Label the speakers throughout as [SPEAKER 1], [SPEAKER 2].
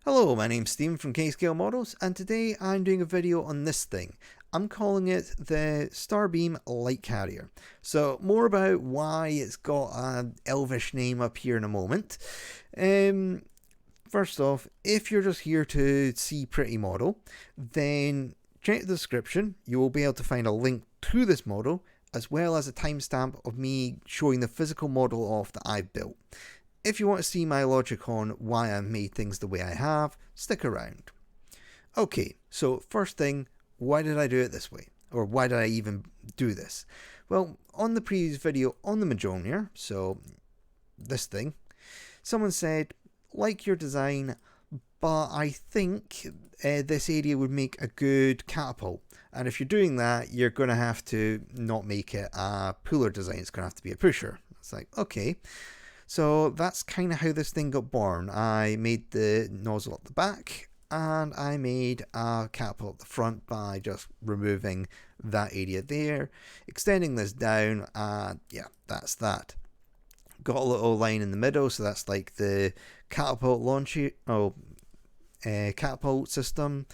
[SPEAKER 1] Hello, my name's Steven from K-Scale Models, and today I'm doing a video on this thing. I'm calling it the Starbeam Light Carrier. So more about why it's got an elvish name up here in a moment. First off, if you're just here to see pretty model, then check the description. You will be able to find a link to this model, as well as a timestamp of me showing the physical model off that I've built. If you want to see my logic on why I made things the way I have, stick around. Okay, so first thing, why did I do it this way? Or why did I even do this? Well, on the previous video on the Mjolnir, so this thing, someone said, like your design, but I think this area would make a good catapult. And if you're doing that, you're going to have to not make it a puller design, it's going to have to be a pusher. It's like, okay. So that's kind of how this thing got born. I made the nozzle at the back and I made a catapult at the front by just removing that area there, extending this down, and yeah, that's that. Got a little line in the middle, so that's like the catapult catapult system.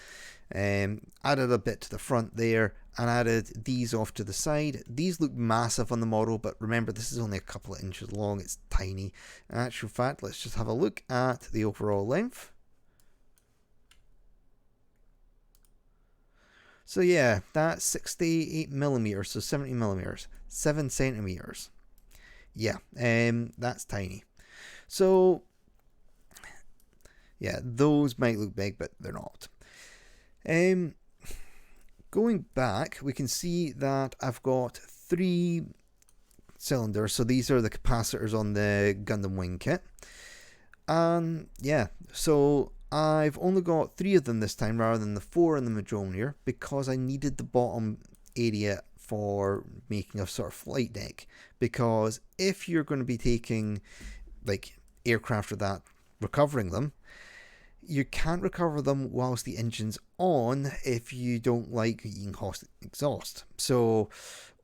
[SPEAKER 1] Added a bit to the front there and added these off to the side. These look massive on the model, but remember this is only a couple of inches long, it's tiny. In actual fact, let's just have a look at the overall length. So yeah, that's 68 millimeters, so 70 millimeters, 7 centimeters. Yeah, that's tiny. So yeah, those might look big, but they're not. Going back, we can see that I've got 3 cylinders, so these are the capacitors on the Gundam wing kit. And yeah, so I've only got 3 of them this time rather than the 4 in the Mjolnir, because I needed the bottom area for making a sort of flight deck. Because if you're going to be taking like aircraft or that, recovering them, you can't recover them whilst the engine's on if you don't like eating hot exhaust. So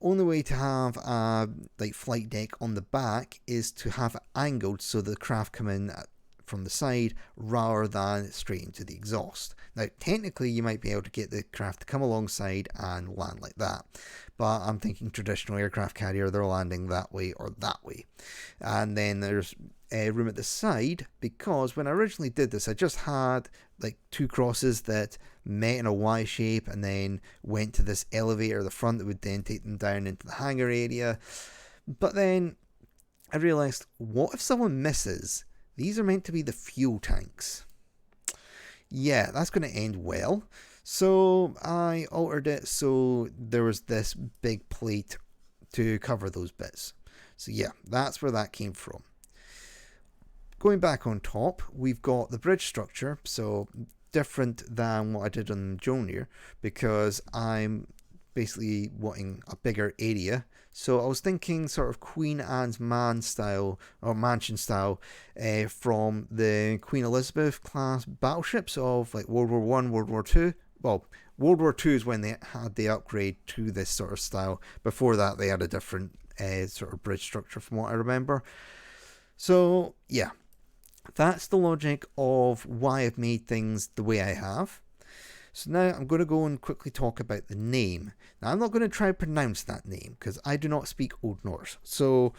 [SPEAKER 1] only way to have a like flight deck on the back is to have it angled so the craft come in from the side rather than straight into the exhaust. Now technically you might be able to get the craft to come alongside and land like that, but I'm thinking traditional aircraft carrier, they're landing that way or that way. And then there's room at the side, because when I originally did this I just had like 2 crosses that met in a Y shape and then went to this elevator at the front that would then take them down into the hangar area. But then I realised, what if someone misses? These are meant to be the fuel tanks. Yeah, that's going to end well. So I altered it so there was this big plate to cover those bits. So yeah, that's where that came from. Going back on top, we've got the bridge structure, so different than what I did on the Mjolnir, because I'm basically wanting a bigger area. So I was thinking sort of Queen Anne's man style, or mansion style, from the Queen Elizabeth class battleships of like World War One, World War Two. Well, World War Two is when they had the upgrade to this sort of style. Before that, they had a different sort of bridge structure from what I remember. So yeah, that's the logic of why I've made things the way I have. So now I'm going to go and quickly talk about the name. Now I'm not going to try to pronounce that name because I do not speak Old Norse. So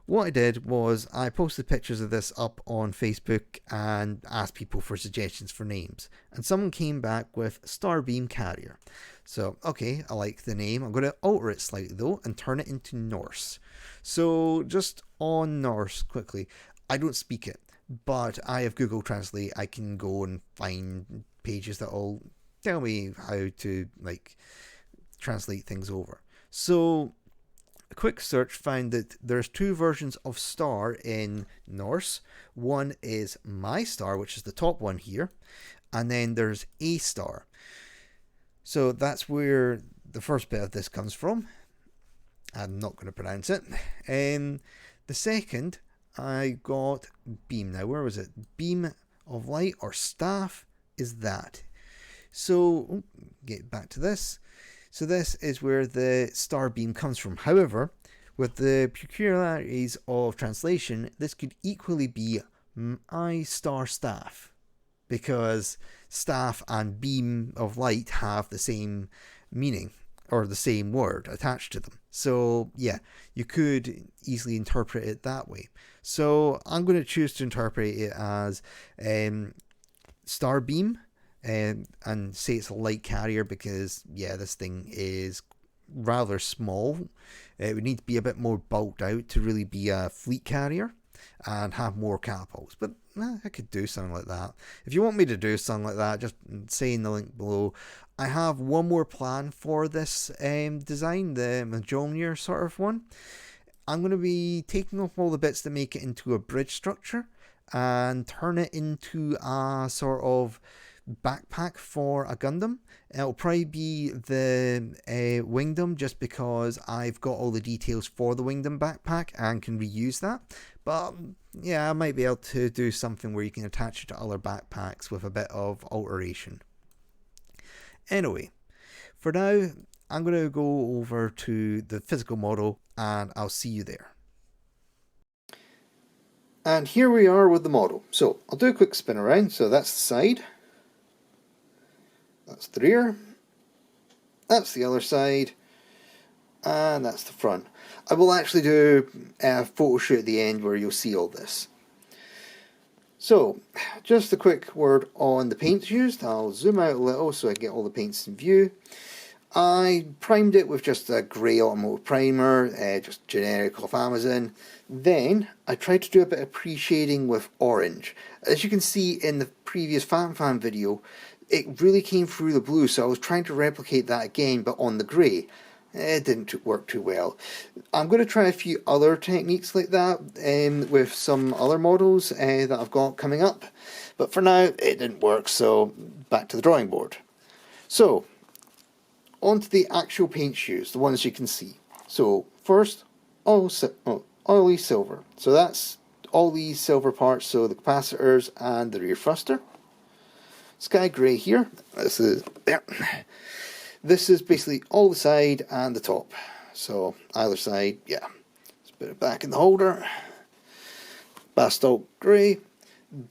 [SPEAKER 1] what I did was I posted pictures of this up on Facebook and asked people for suggestions for names. And someone came back with Starbeam Carrier. So okay, I like the name. I'm going to alter it slightly though and turn it into Norse. So just on Norse quickly, I don't speak it, but I have Google Translate. I can go and find pages that will tell me how to like translate things over. So a quick search found that there's 2 versions of star in Norse. One is my star, which is the top one here, and then there's a star. So that's where the first bit of this comes from. I'm not going to pronounce it. The second, I got beam. Now where was it? Beam of light or staff is that. So get back to this. So this is where the Starbeam comes from. However, with the peculiarities of translation, this could equally be my star staff. because staff and beam of light have the same meaning or the same word attached to them. So yeah, you could easily interpret it that way. So I'm going to choose to interpret it as Starbeam, and say it's a light carrier because yeah, this thing is rather small. It would need to be a bit more bulked out to really be a fleet carrier and have more catapults. But I could do something like that. If you want me to do something like that, just say in the link below. I have one more plan for this design, the Mjolnir sort of one. I'm going to be taking off all the bits that make it into a bridge structure and turn it into a sort of backpack for a Gundam. It'll probably be the Wingdom, just because I've got all the details for the Wingdom backpack and can reuse that. But yeah, I might be able to do something where you can attach it to other backpacks with a bit of alteration. Anyway, for now, I'm going to go over to the physical model and I'll see you there. And here we are with the model. So I'll do a quick spin around. So that's the side. That's the rear. That's the other side. And that's the front. I will actually do a photo shoot at the end where you'll see all this. So, just a quick word on the paints used. I'll zoom out a little so I get all the paints in view. I primed it with just a grey automotive primer, just generic off Amazon. Then I tried to do a bit of pre-shading with orange. As you can see in the previous Fan video, it really came through the blue, so I was trying to replicate that again, but on the grey. It didn't work too well. I'm going to try a few other techniques like that with some other models that I've got coming up. But for now, it didn't work, so back to the drawing board. So, onto the actual paints used, the ones you can see. So, first, oily silver. So that's all these silver parts, so the capacitors and the rear thruster. Sky grey here. This is there. This is basically all the side and the top. So either side, yeah. Let's put it back in the holder. Basalt grey.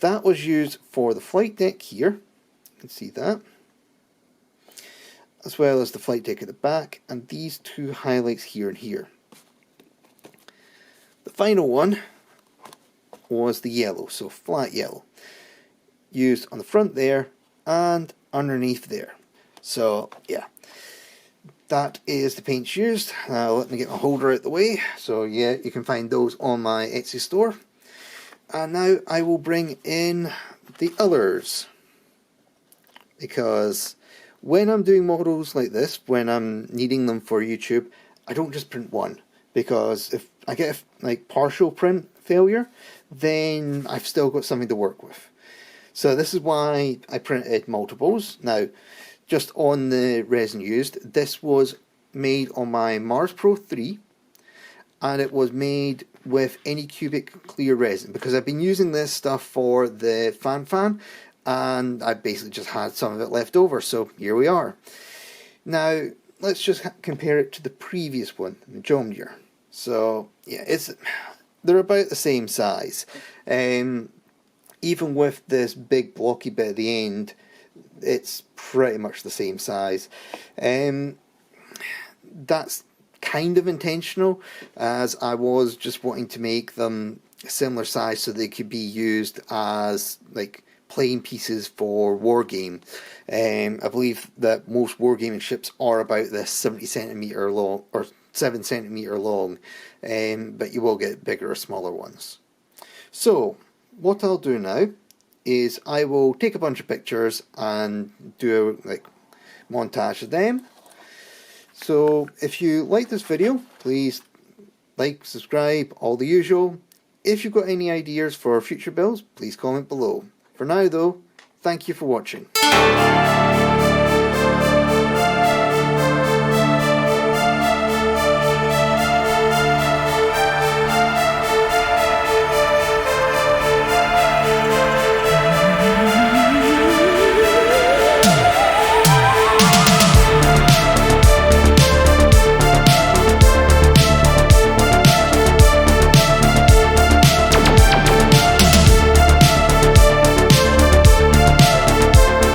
[SPEAKER 1] That was used for the flight deck here. You can see that. As well as the flight deck at the back. And these two highlights here and here. The final one was the yellow, so flat yellow. Used on the front there and underneath there. So yeah, that is the paints used. Now let me get my holder out the way. So yeah, you can find those on my Etsy store. And now I will bring in the others, because when I'm doing models like this, when I'm needing them for YouTube, I don't just print one, because if I get like partial print failure, then I've still got something to work with. So this is why I printed multiples. Now, just on the resin used, this was made on my Mars Pro 3, and it was made with Anycubic clear resin, because I've been using this stuff for the fan, and I basically just had some of it left over, so here we are. Now, let's just compare it to the previous one, the Mjolnir. So, yeah, they're about the same size. Even with this big blocky bit at the end, it's pretty much the same size. That's kind of intentional, as I was just wanting to make them a similar size so they could be used as like plain pieces for wargame. I believe that most wargaming ships are about this 70 centimeter long or 7 centimeter long, but you will get bigger or smaller ones. So what I'll do now is I will take a bunch of pictures and do a montage of them. So if you like this video, please like, subscribe, all the usual. If you've got any ideas for future builds, please comment below. For now though, thank you for watching.